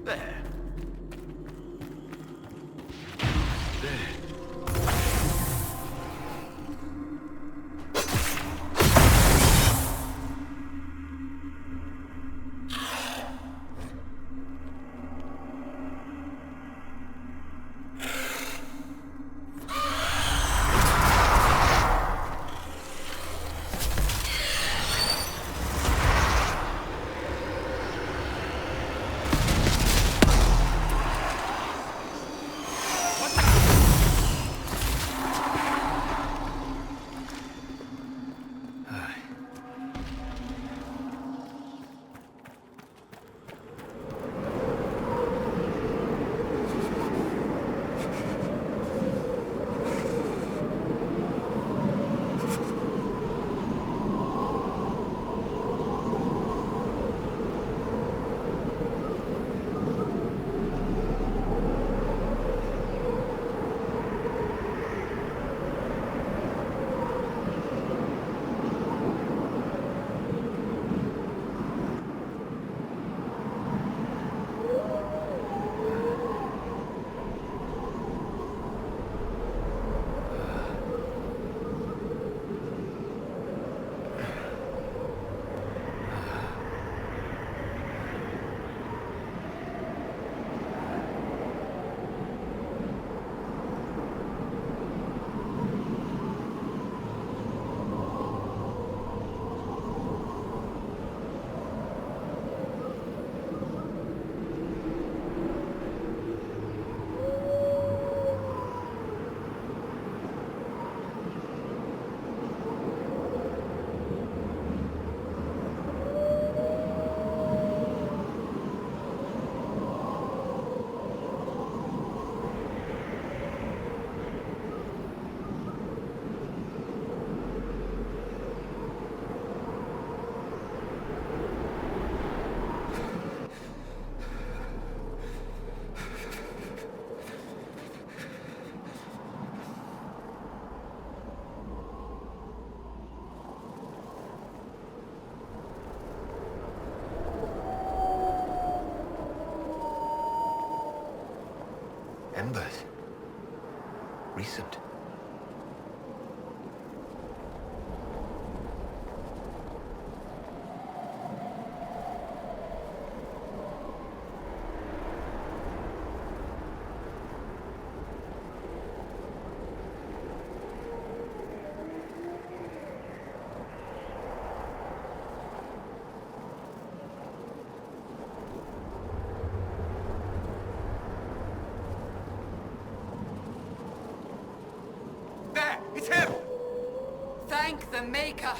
There. There. Embers. Recent. It's him! Thank the Maker!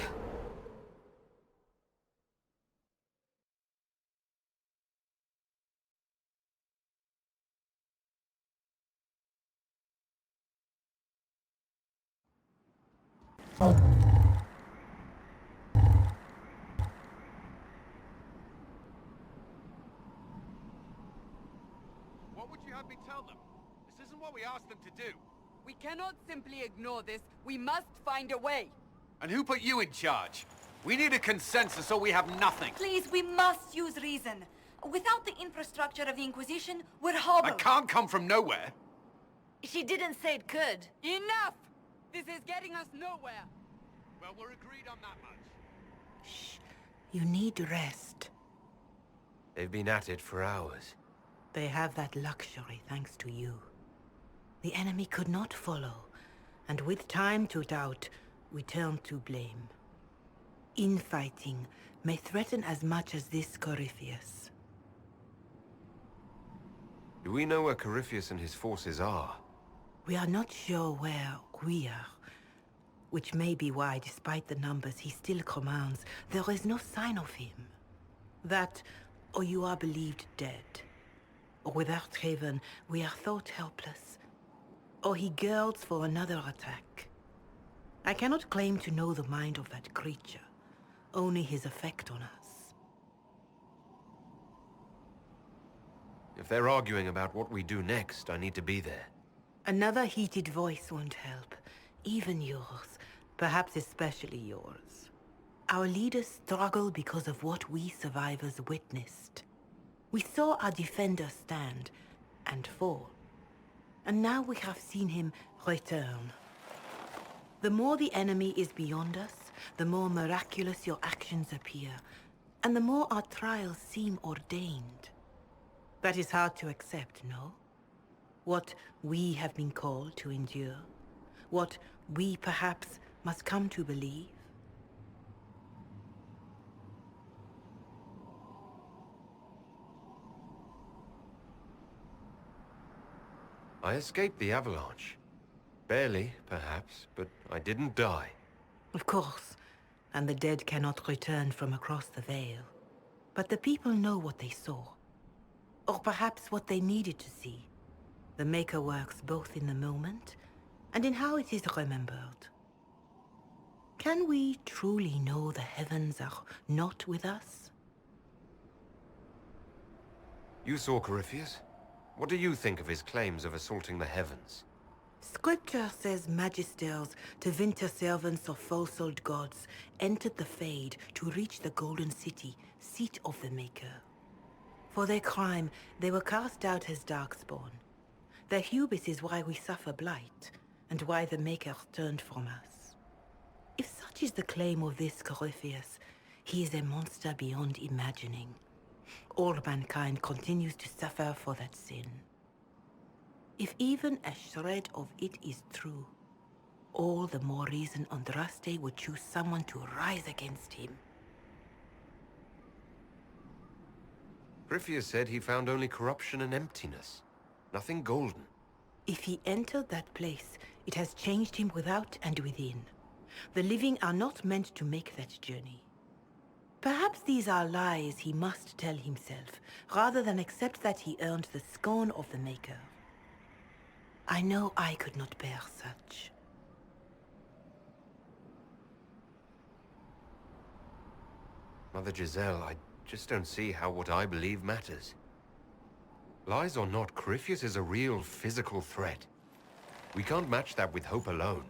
What would you have me tell them? This isn't what we asked them to do. We cannot simply ignore this. We must find a way. And who put you in charge? We need a consensus or we have nothing. Please, we must use reason. Without the infrastructure of the Inquisition, we're hobbled. I can't come from nowhere. She didn't say it could. Enough! This is getting us nowhere. Well, we're agreed on that much. Shh. You need rest. They've been at it for hours. They have that luxury thanks to you. The enemy could not follow, and with time to doubt, we turn to blame. Infighting may threaten as much as this Corypheus. Do we know where Corypheus and his forces are? We are not sure where we are, which may be why, despite the numbers he still commands, there is no sign of him. That, or you are believed dead. Or without Haven, we are thought helpless. Or he girds for another attack. I cannot claim to know the mind of that creature, only his effect on us. If they're arguing about what we do next, I need to be there. Another heated voice won't help. Even yours. Perhaps especially yours. Our leaders struggle because of what we survivors witnessed. We saw our defender stand and fall. And now we have seen him return. The more the enemy is beyond us, the more miraculous your actions appear, and the more our trials seem ordained. That is hard to accept, no? What we have been called to endure, what we perhaps must come to believe. I escaped the avalanche. Barely, perhaps, but I didn't die. Of course, and the dead cannot return from across the veil. But the people know what they saw. Or perhaps what they needed to see. The Maker works both in the moment and in how it is remembered. Can we truly know the heavens are not with us? You saw Corypheus? What do you think of his claims of assaulting the heavens? Scripture says magisters, divinter servants of false-old gods, entered the Fade to reach the Golden City, seat of the Maker. For their crime, they were cast out as Darkspawn. Their hubris is why we suffer blight, and why the Maker turned from us. If such is the claim of this Corypheus, he is a monster beyond imagining. All mankind continues to suffer for that sin. If even a shred of it is true, all the more reason Andraste would choose someone to rise against him. Corypheus said he found only corruption and emptiness. Nothing golden. If he entered that place, it has changed him without and within. The living are not meant to make that journey. Perhaps these are lies he must tell himself, rather than accept that he earned the scorn of the Maker. I know I could not bear such. Mother Giselle, I just don't see how what I believe matters. Lies or not, Corypheus is a real physical threat. We can't match that with hope alone.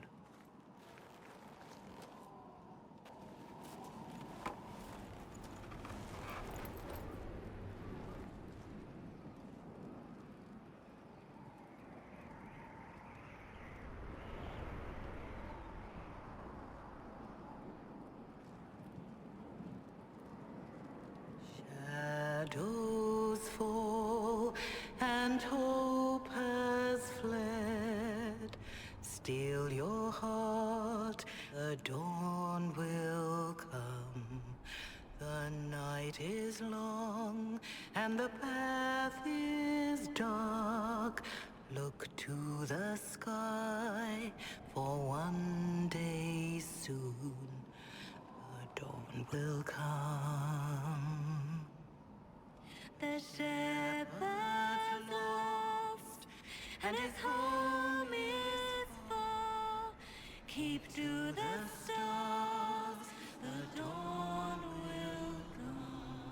Shadows fall and hope has fled. Still your heart, the dawn will come. The night is long and the path is dark. Look to the sky, for one day soon the dawn will come. The shepherd lost, and his home is far. Keep to the stars, the dawn will come.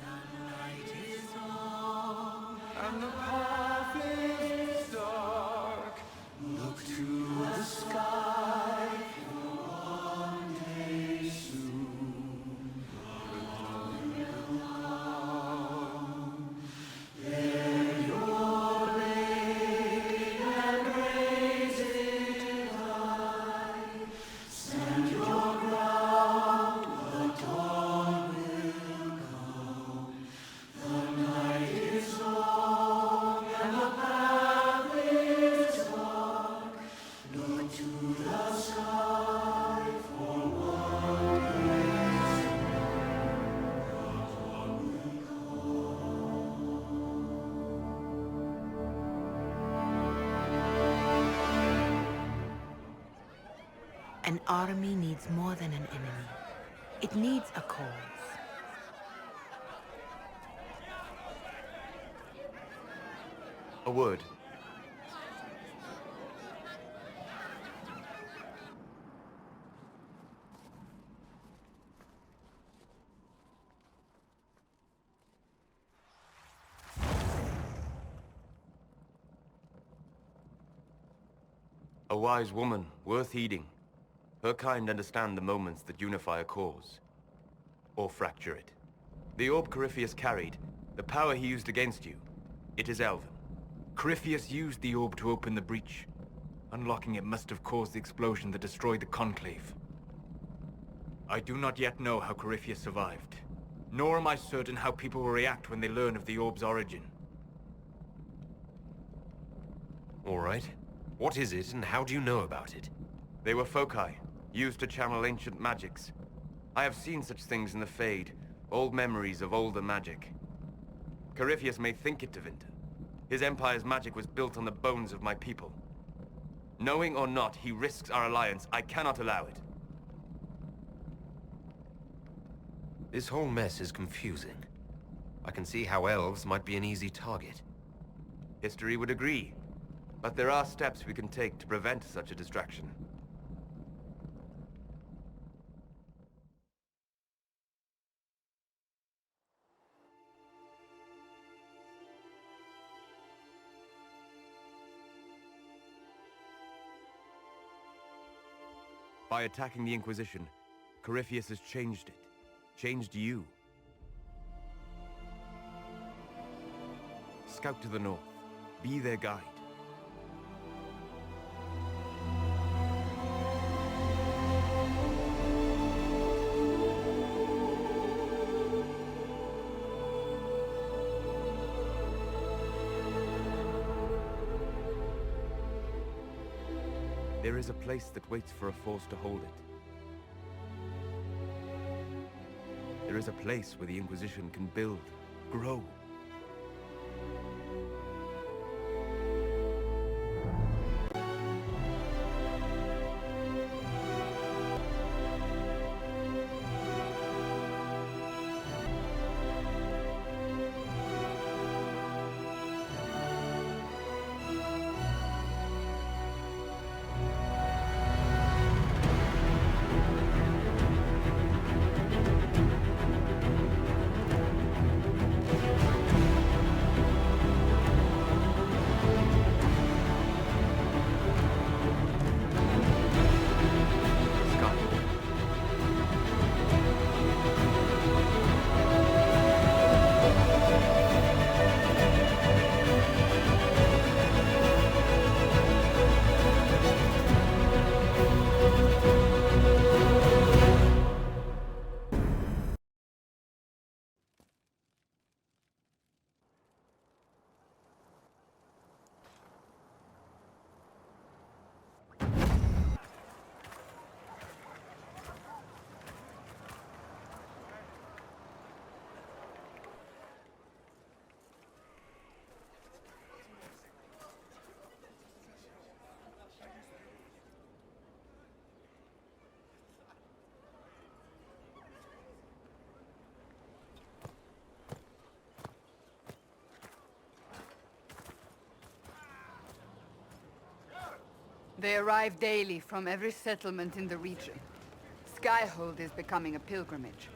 The night is long, and the path is dark. Look to the sky, for one day soon the dawn will come. Bear your blade and raise it high. Stand your ground, the dawn will come. The night is long and the path is dark. Look to the sky, for one day soon the dawn will come. An army needs more than an enemy. It needs a cause. A word. A wise woman, worth heeding. Her kind understand the moments that unify a cause. Or fracture it. The orb Corypheus carried, The power he used against you, it is Elven. Corypheus used the orb to open the breach. Unlocking it must have caused the explosion that destroyed the Conclave. I do not yet know how Corypheus survived, nor am I certain how people will react when they learn of the orb's origin. All right. What is it, and how do you know about it? They were foci, used to channel ancient magics. I have seen such things in the Fade, old memories of older magic. Corypheus may think it Tevinter. His empire's magic was built on the bones of my people. Knowing or not, he risks our alliance. I cannot allow it. This whole mess is confusing. I can see how elves might be an easy target. History would agree. But there are steps we can take to prevent such a distraction. By attacking the Inquisition, Corypheus has changed it. Changed you. Scout to the north. Be their guide. There is a place that waits for a force to hold it. There is a place where the Inquisition can build, grow. They arrive daily from every settlement in the region. Skyhold is becoming a pilgrimage.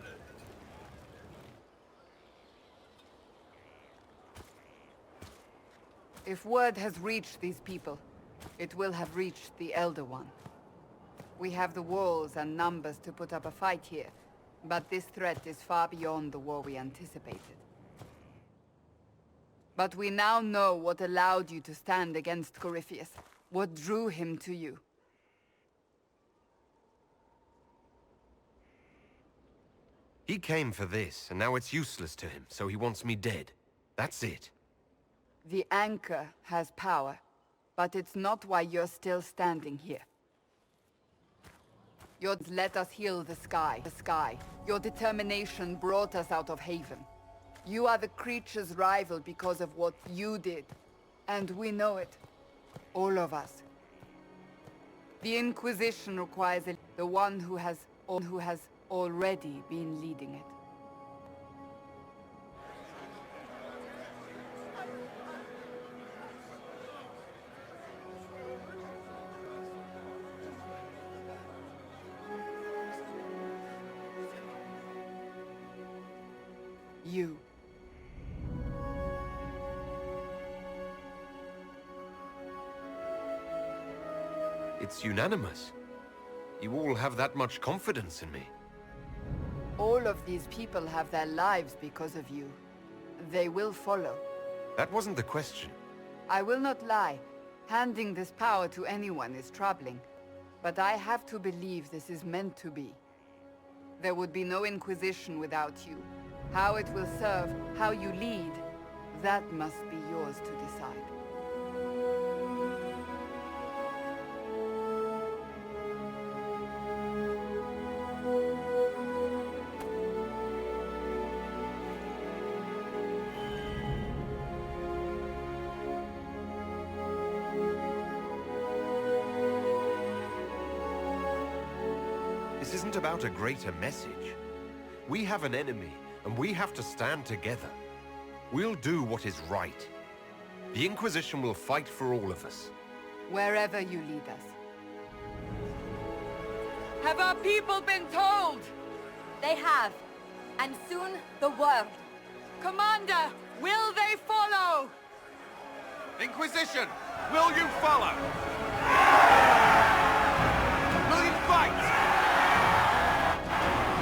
If word has reached these people, it will have reached the Elder One. We have the walls and numbers to put up a fight here, but this threat is far beyond the war we anticipated. But we now know what allowed you to stand against Corypheus. What drew him to you? He came for this, and now it's useless to him, so he wants me dead. That's it. The Anchor has power, but it's not why you're still standing here. Let us heal the sky. Your determination brought us out of Haven. You are the creature's rival because of what you did, and we know it. All of us. The Inquisition requires the one who has already been leading it. You. It's unanimous. You all have that much confidence in me. All of these people have their lives because of you. they will follow. That wasn't the question. I will not lie. Handing this power to anyone is troubling. But I have to believe this is meant to be. There would be no Inquisition without you. How it will serve, how you lead, that must be yours to decide. This isn't about a greater message. We have an enemy, and we have to stand together. We'll do what is right. The Inquisition will fight for all of us. Wherever you lead us. Have our people been told? They have. And soon, the world. Commander, will they follow? Inquisition, will you follow? Will you fight?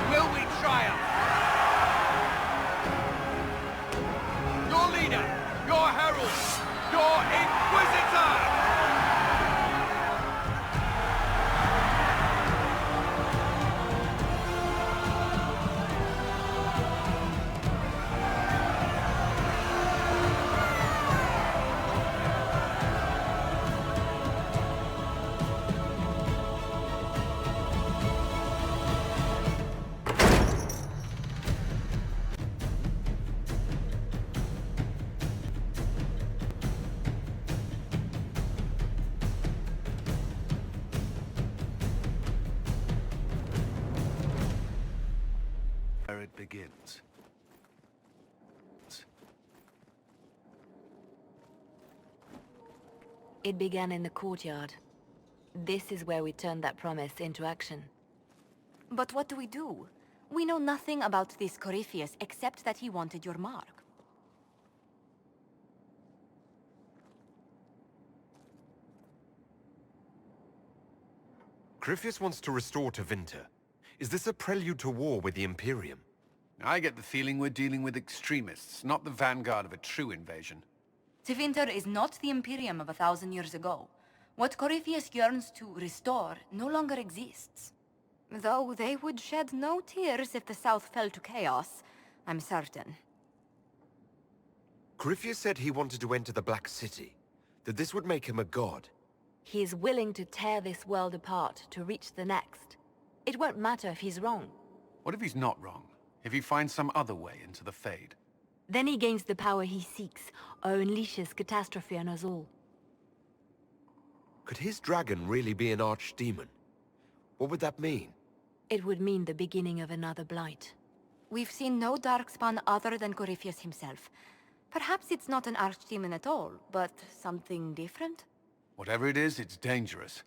Will we triumph? Your leader, your herald, your Inquisitor! Where it begins. It began in the courtyard. This is where we turned that promise into action. But what do we do? We know nothing about this Corypheus except that he wanted your mark. Corypheus wants to restore Tevinter. Is this a prelude to war with the Imperium? I get the feeling we're dealing with extremists, not the vanguard of a true invasion. Tevinter is not the Imperium of 1,000 years ago. What Corypheus yearns to restore no longer exists. Though they would shed no tears if the South fell to chaos, I'm certain. Corypheus said he wanted to enter the Black City, that this would make him a god. He is willing to tear this world apart to reach the next. It won't matter if he's wrong. What if he's not wrong? If he finds some other way into the Fade? Then he gains the power he seeks, or unleashes catastrophe on us all. Could his dragon really be an archdemon? What would that mean? It would mean the beginning of another blight. We've seen no darkspawn other than Corypheus himself. Perhaps it's not an archdemon at all, but something different? Whatever it is, it's dangerous.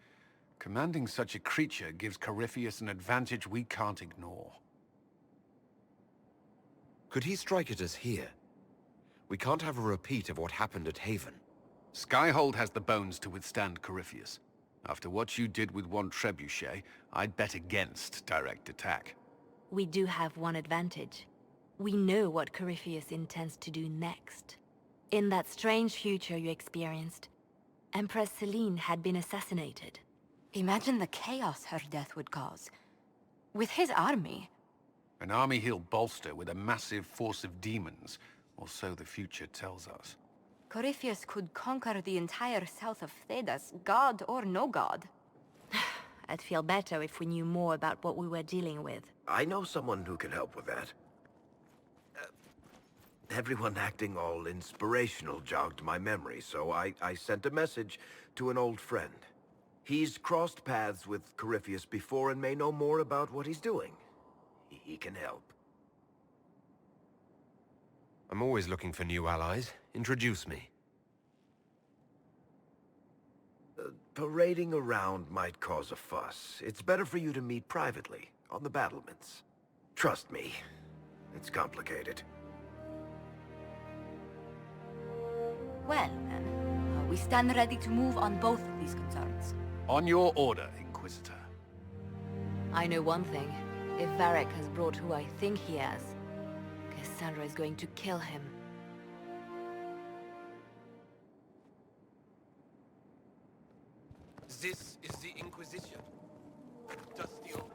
Commanding such a creature gives Corypheus an advantage we can't ignore. Could he strike at us here? We can't have a repeat of what happened at Haven. Skyhold has the bones to withstand Corypheus. After what you did with one trebuchet, I'd bet against direct attack. We do have one advantage. We know what Corypheus intends to do next. In that strange future you experienced, Empress Selene had been assassinated. Imagine the chaos her death would cause. With his army. An army he'll bolster with a massive force of demons, or so the future tells us. Corypheus could conquer the entire south of Thedas, god or no god. I'd feel better if we knew more about what we were dealing with. I know someone who can help with that. Everyone acting all inspirational jogged my memory, so I sent a message to an old friend. He's crossed paths with Corypheus before and may know more about what he's doing. He can help. I'm always looking for new allies. Introduce me. Parading around might cause a fuss. It's better for you to meet privately, on the battlements. Trust me, it's complicated. Well, then, we stand ready to move on both of these concerns. On your order, Inquisitor. I know one thing. If Varric has brought who I think he has, Cassandra is going to kill him. This is the Inquisition. Dusty old...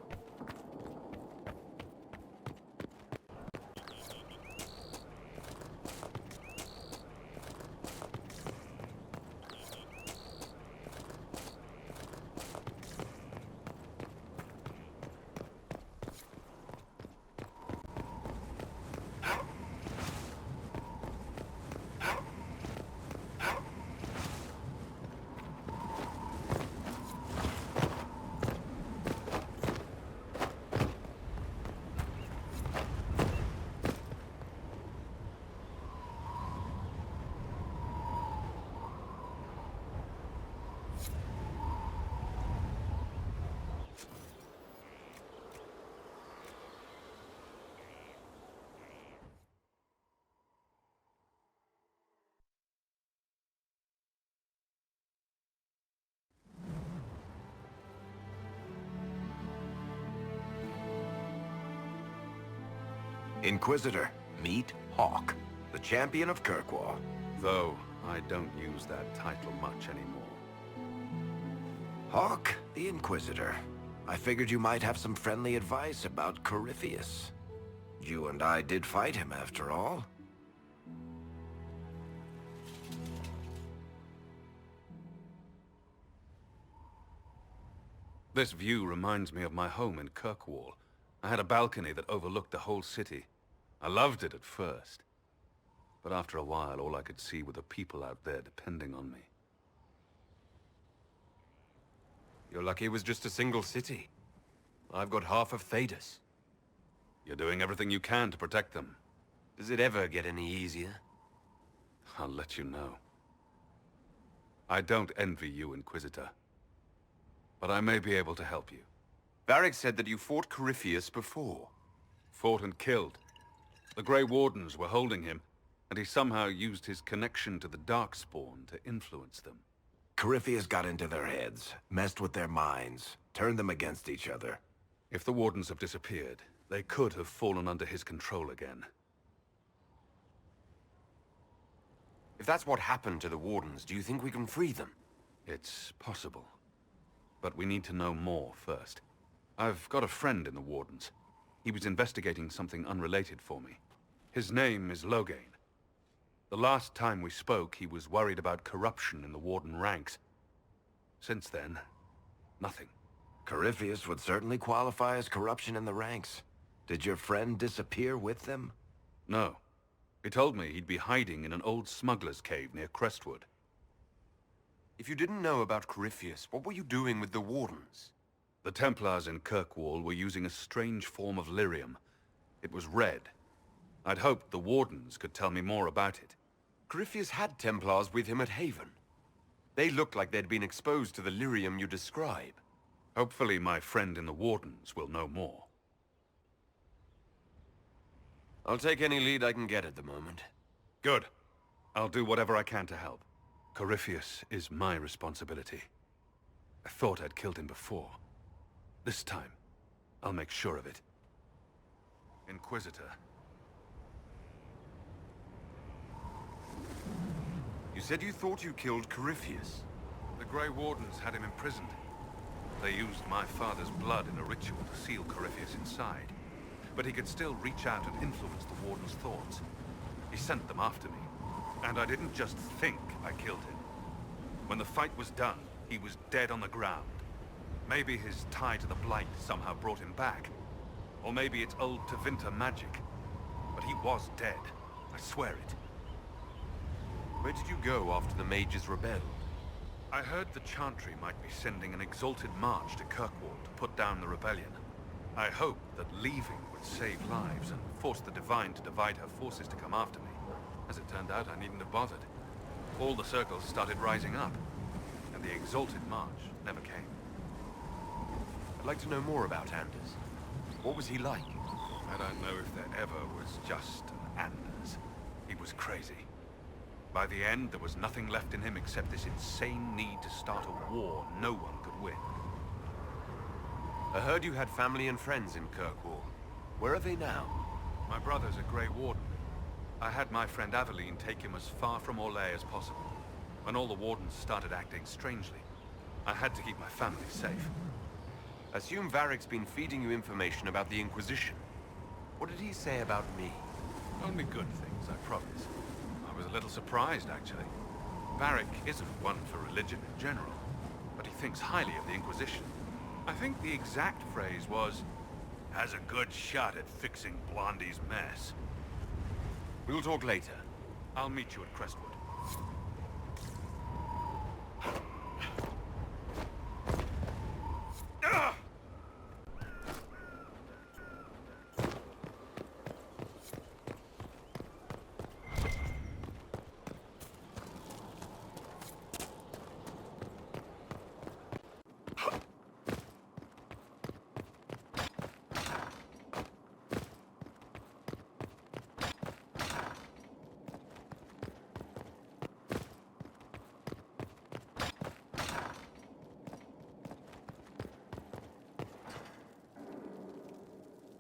Inquisitor, meet Hawk, the champion of Kirkwall. Though I don't use that title much anymore. Hawk, the Inquisitor. I figured you might have some friendly advice about Corypheus. You and I did fight him, after all. This view reminds me of my home in Kirkwall. I had a balcony that overlooked the whole city. I loved it at first. But after a while, all I could see were the people out there depending on me. You're lucky it was just a single city. I've got half of Thedas. You're doing everything you can to protect them. Does it ever get any easier? I'll let you know. I don't envy you, Inquisitor. But I may be able to help you. Varric said that you fought Corypheus before. Fought and killed. The Grey Wardens were holding him, and he somehow used his connection to the Darkspawn to influence them. Corypheus got into their heads, messed with their minds, turned them against each other. If the Wardens have disappeared, they could have fallen under his control again. If that's what happened to the Wardens, do you think we can free them? It's possible. But we need to know more first. I've got a friend in the Wardens. He was investigating something unrelated for me. His name is Loghain. The last time we spoke, he was worried about corruption in the Warden ranks. Since then, nothing. Corypheus would certainly qualify as corruption in the ranks. Did your friend disappear with them? No. He told me he'd be hiding in an old smuggler's cave near Crestwood. If you didn't know about Corypheus, what were you doing with the Wardens? The Templars in Kirkwall were using a strange form of lyrium. It was red. I'd hoped the Wardens could tell me more about it. Corypheus had Templars with him at Haven. They looked like they'd been exposed to the lyrium you describe. Hopefully my friend in the Wardens will know more. I'll take any lead I can get at the moment. Good. I'll do whatever I can to help. Corypheus is my responsibility. I thought I'd killed him before. This time, I'll make sure of it. Inquisitor. You said you thought you killed Corypheus. The Grey Wardens had him imprisoned. They used my father's blood in a ritual to seal Corypheus inside. But he could still reach out and influence the Warden's thoughts. He sent them after me. And I didn't just think I killed him. When the fight was done, he was dead on the ground. Maybe his tie to the Blight somehow brought him back. Or maybe it's old Tevinter magic. But he was dead. I swear it. Where did you go after the mages rebelled? I heard the Chantry might be sending an exalted march to Kirkwall to put down the rebellion. I hoped that leaving would save lives and force the Divine to divide her forces to come after me. As it turned out, I needn't have bothered. All the circles started rising up, and the exalted march never came. I'd like to know more about Anders. What was he like? I don't know if there ever was just an Anders. He was crazy. By the end, there was nothing left in him except this insane need to start a war no one could win. I heard you had family and friends in Kirkwall. Where are they now? My brother's a Grey Warden. I had my friend Aveline take him as far from Orlais as possible, when all the Wardens started acting strangely. I had to keep my family safe. Assume Varric's been feeding you information about the Inquisition. What did he say about me? Only good things, I promise. I was a little surprised, actually. Varric isn't one for religion in general, but he thinks highly of the Inquisition. I think the exact phrase was, "has a good shot at fixing Blondie's mess." We'll talk later. I'll meet you at Crestwood.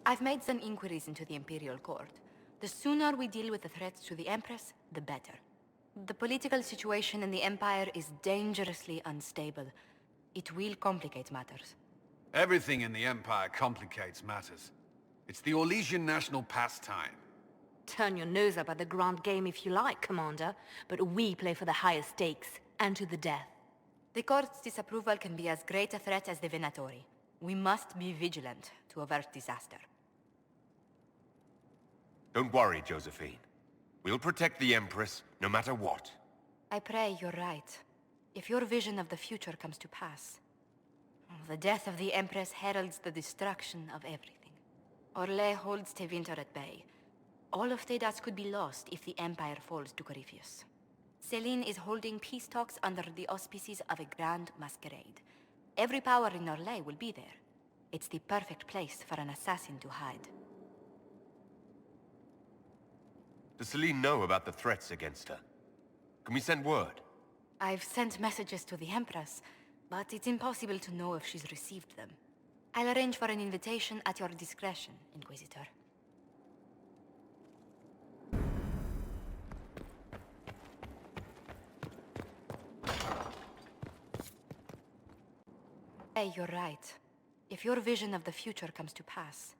I've made some inquiries into the Imperial Court. The sooner we deal with the threats to the Empress, the better. The political situation in the Empire is dangerously unstable. It will complicate matters. Everything in the Empire complicates matters. It's the Orlesian national pastime. Turn your nose up at the grand game if you like, Commander, but we play for the highest stakes, and to the death. The Court's disapproval can be as great a threat as the Venatori. We must be vigilant to avert disaster. Don't worry, Josephine. We'll protect the Empress, no matter what. I pray you're right. If your vision of the future comes to pass, the death of the Empress heralds the destruction of everything. Orlais holds Tevinter at bay. All of Thedas could be lost if the Empire falls to Corypheus. Celine is holding peace talks under the auspices of a grand masquerade. Every power in Orlais will be there. It's the perfect place for an assassin to hide. Does Celine know about the threats against her? Can we send word? I've sent messages to the Empress, but it's impossible to know if she's received them. I'll arrange for an invitation at your discretion, Inquisitor. Hey, you're right. If your vision of the future comes to pass,